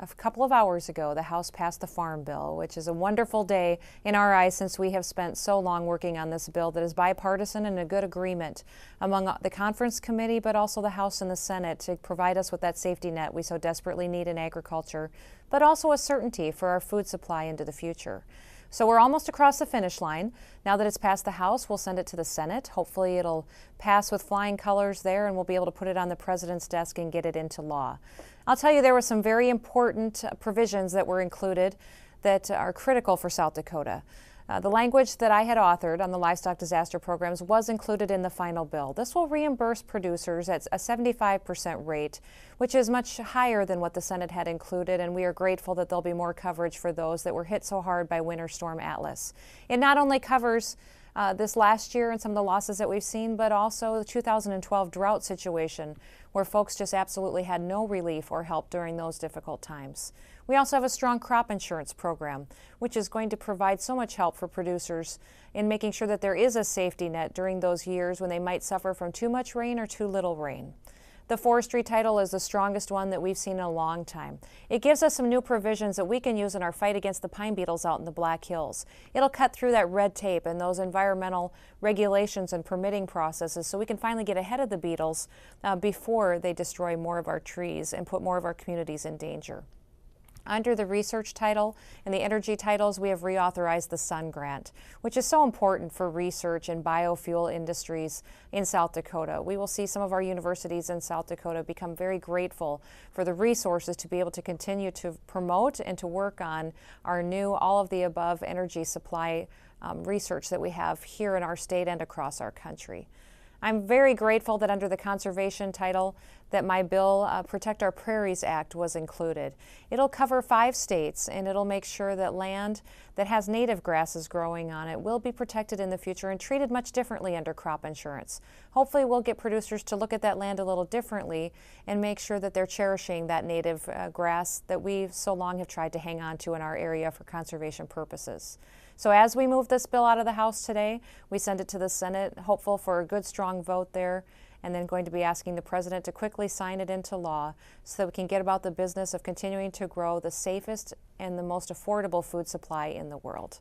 A couple of hours ago, the House passed the Farm Bill, which is a wonderful day in our eyes since we have spent so long working on this bill that is bipartisan and a good agreement among the conference committee, but also the House and the Senate to provide us with that safety net we so desperately need in agriculture, but also a certainty for our food supply into the future. So we're almost across the finish line. Now that it's passed the House, we'll send it to the Senate. Hopefully it'll pass with flying colors there and we'll be able to put it on the president's desk and get it into law. I'll tell you, there were some very important provisions that were included that are critical for South Dakota. The language that I had authored on the livestock disaster programs was included in the final bill. This will reimburse producers at a 75% rate, which is much higher than what the Senate had included, and we are grateful that there'll be more coverage for those that were hit so hard by Winter Storm Atlas. It not only covers this last year and some of the losses that we've seen, but also the 2012 drought situation where folks just absolutely had no relief or help during those difficult times. We also have a strong crop insurance program, which is going to provide so much help for producers in making sure that there is a safety net during those years when they might suffer from too much rain or too little rain. The forestry title is the strongest one that we've seen in a long time. It gives us some new provisions that we can use in our fight against the pine beetles out in the Black Hills. It'll cut through that red tape and those environmental regulations and permitting processes so we can finally get ahead of the beetles before they destroy more of our trees and put more of our communities in danger. Under the research title and the energy titles, we have reauthorized the SUN grant, which is so important for research and biofuel industries in South Dakota. We will see some of our universities in South Dakota become very grateful for the resources to be able to continue to promote and to work on our new all-of-the-above energy supply research that we have here in our state and across our country. I'm very grateful that under the conservation title that my bill, Protect Our Prairies Act, was included. It'll cover 5 states and it'll make sure that land that has native grasses growing on it will be protected in the future and treated much differently under crop insurance. Hopefully we'll get producers to look at that land a little differently and make sure that they're cherishing that native grass that we so long have tried to hang on to in our area for conservation purposes. So as we move this bill out of the House today, we send it to the Senate, hopeful for a good, strong vote there, and then going to be asking the President to quickly sign it into law so that we can get about the business of continuing to grow the safest and the most affordable food supply in the world.